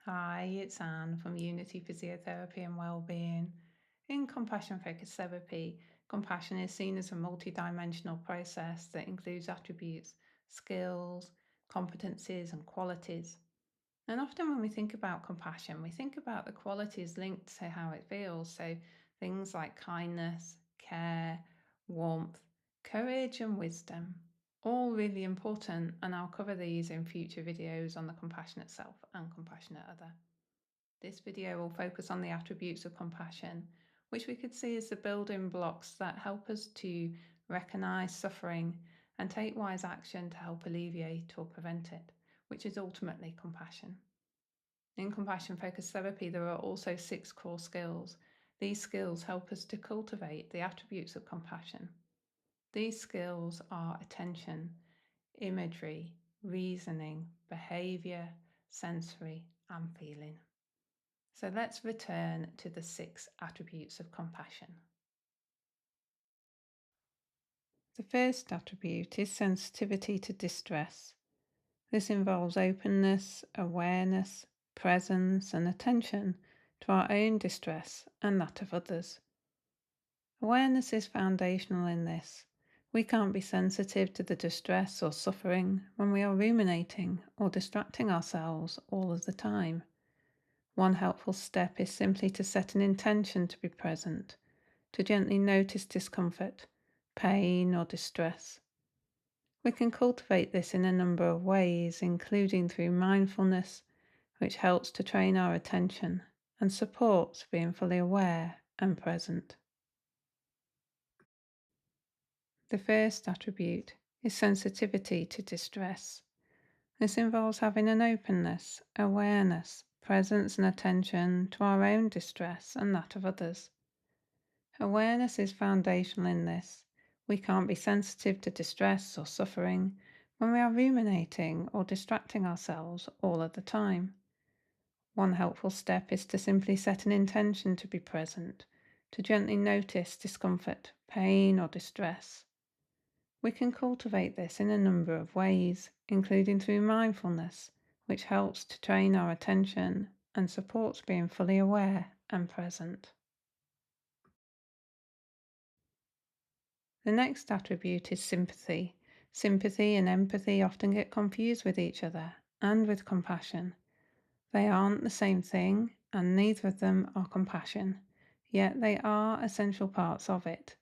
Hi, it's Anne from Unity Physiotherapy and Wellbeing. In compassion focused therapy, compassion is seen as a multidimensional process that includes attributes, skills, competencies, and qualities. And often when we think about compassion, we think about the qualities linked to how it feels. So things like kindness, care, warmth, courage, and wisdom. All really important, and I'll cover these in future videos on the compassionate self and compassionate other. This video will focus on the attributes of compassion, which we could see as the building blocks that help us to recognize suffering and take wise action to help alleviate or prevent it, which is ultimately compassion. In compassion focused therapy, there are also 6 core skills. These skills help us to cultivate the attributes of compassion. These skills are attention, imagery, reasoning, behavior, sensory, and feeling. So let's return to the 6 attributes of compassion. The first attribute is sensitivity to distress. This involves openness, awareness, presence, and attention to our own distress and that of others. Awareness is foundational in this. We can't be sensitive to the distress or suffering when we are ruminating or distracting ourselves all of the time. One helpful step is simply to set an intention to be present, to gently notice discomfort, pain, or distress. We can cultivate this in a number of ways, including through mindfulness, which helps to train our attention and supports being fully aware and present. The first attribute is sensitivity to distress. This involves having an openness, awareness, presence, and attention to our own distress and that of others. Awareness is foundational in this. We can't be sensitive to distress or suffering when we are ruminating or distracting ourselves all of the time. One helpful step is to simply set an intention to be present, to gently notice discomfort, pain, or distress. We can cultivate this in a number of ways, including through mindfulness, which helps to train our attention and supports being fully aware and present. The next attribute is sympathy. Sympathy and empathy often get confused with each other and with compassion. They aren't the same thing, and neither of them are compassion, yet they are essential parts of it.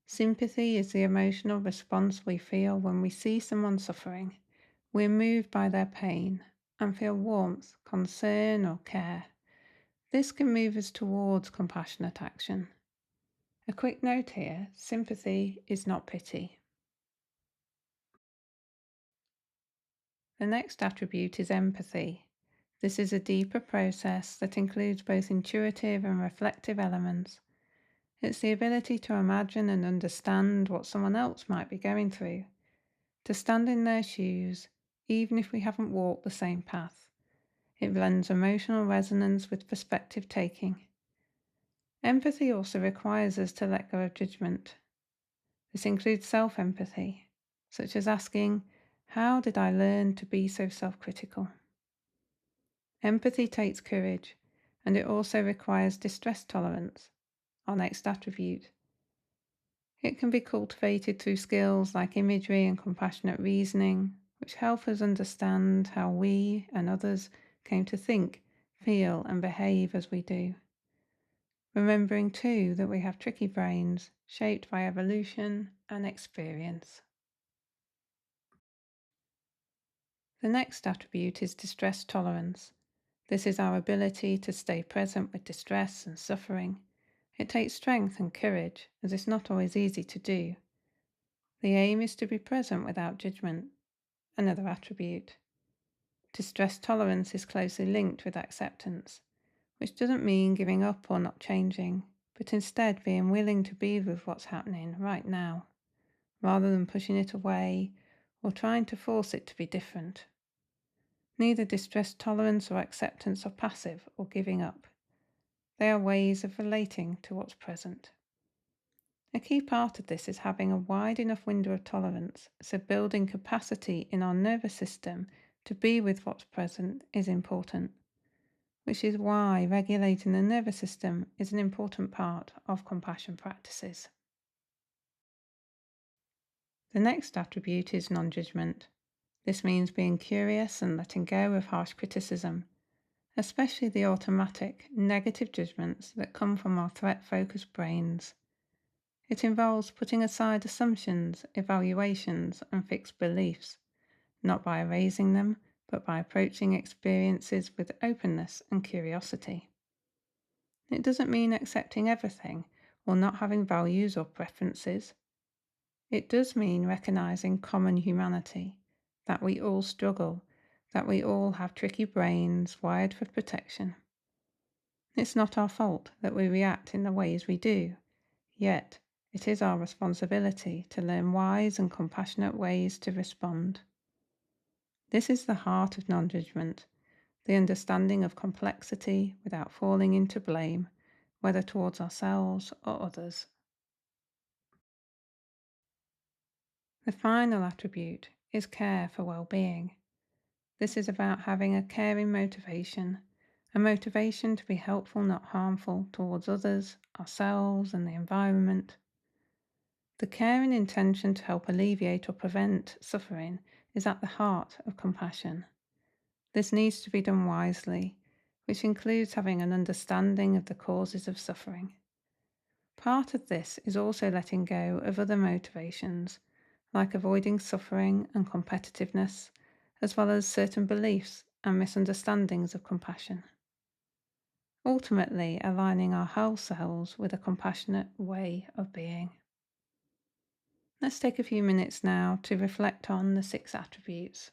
Sympathy is the emotional response we feel when we see someone suffering. We're moved by their pain and feel warmth, concern, or care. This can move us towards compassionate action. A quick note here, sympathy is not pity. The next attribute is empathy. This is a deeper process that includes both intuitive and reflective elements. It's the ability to imagine and understand what someone else might be going through, to stand in their shoes, even if we haven't walked the same path. It blends emotional resonance with perspective taking. Empathy also requires us to let go of judgment. This includes self-empathy, such as asking, how did I learn to be so self-critical? Empathy takes courage, and it also requires distress tolerance, our next attribute. It can be cultivated through skills like imagery and compassionate reasoning, which help us understand how we and others came to think, feel, and behave as we do. Remembering too that we have tricky brains shaped by evolution and experience. The next attribute is distress tolerance. This is our ability to stay present with distress and suffering. It takes strength and courage, as it's not always easy to do. The aim is to be present without judgment, another attribute. Distress tolerance is closely linked with acceptance, which doesn't mean giving up or not changing, but instead being willing to be with what's happening right now, rather than pushing it away or trying to force it to be different. Neither distress tolerance or acceptance are passive or giving up. They are ways of relating to what's present. A key part of this is having a wide enough window of tolerance, so building capacity in our nervous system to be with what's present is important. which is why regulating the nervous system is an important part of compassion practices. The next attribute is non-judgement. This means being curious and letting go of harsh criticism, especially the automatic, negative judgments that come from our threat-focused brains. It involves putting aside assumptions, evaluations, and fixed beliefs, not by erasing them, but by approaching experiences with openness and curiosity. It doesn't mean accepting everything or not having values or preferences. It does mean recognizing common humanity, that we all struggle, that we all have tricky brains wired for protection. It's not our fault that we react in the ways we do, yet it is our responsibility to learn wise and compassionate ways to respond. This is the heart of non-judgement, the understanding of complexity without falling into blame, whether towards ourselves or others. The final attribute is care for well-being. This is about having a caring motivation, a motivation to be helpful, not harmful, towards others, ourselves, and the environment. The caring intention to help alleviate or prevent suffering is at the heart of compassion. This needs to be done wisely, which includes having an understanding of the causes of suffering. Part of this is also letting go of other motivations, like avoiding suffering and competitiveness, as well as certain beliefs and misunderstandings of compassion. Ultimately, aligning our whole selves with a compassionate way of being. Let's take a few minutes now to reflect on the 6 attributes.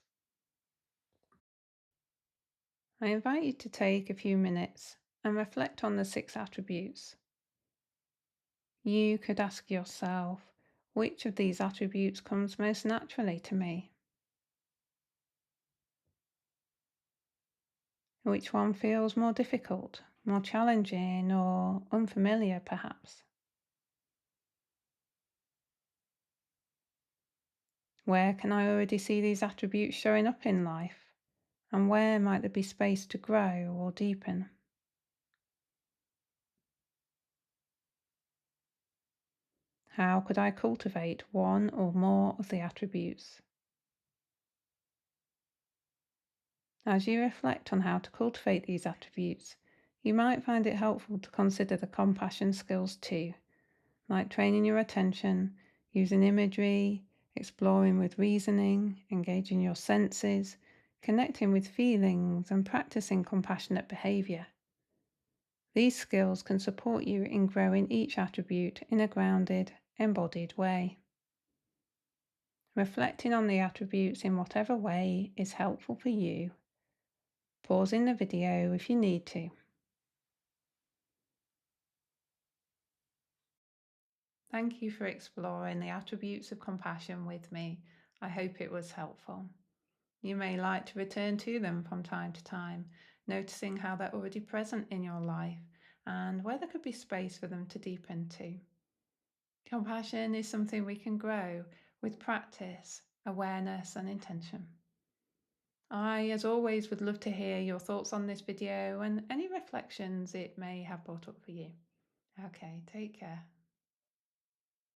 I invite you to take a few minutes and reflect on the 6 attributes. You could ask yourself, which of these attributes comes most naturally to me? Which one feels more difficult, more challenging, or unfamiliar perhaps? Where can I already see these attributes showing up in life? And where might there be space to grow or deepen? How could I cultivate one or more of the attributes? As you reflect on how to cultivate these attributes, you might find it helpful to consider the compassion skills too, like training your attention, using imagery, exploring with reasoning, engaging your senses, connecting with feelings, and practicing compassionate behavior. These skills can support you in growing each attribute in a grounded, embodied way. Reflecting on the attributes in whatever way is helpful for you. Pausing the video if you need to. Thank you for exploring the attributes of compassion with me. I hope it was helpful. You may like to return to them from time to time, noticing how they're already present in your life and where there could be space for them to deepen too. Compassion is something we can grow with practice, awareness, and intention. I, as always, would love to hear your thoughts on this video and any reflections it may have brought up for you. Okay, take care.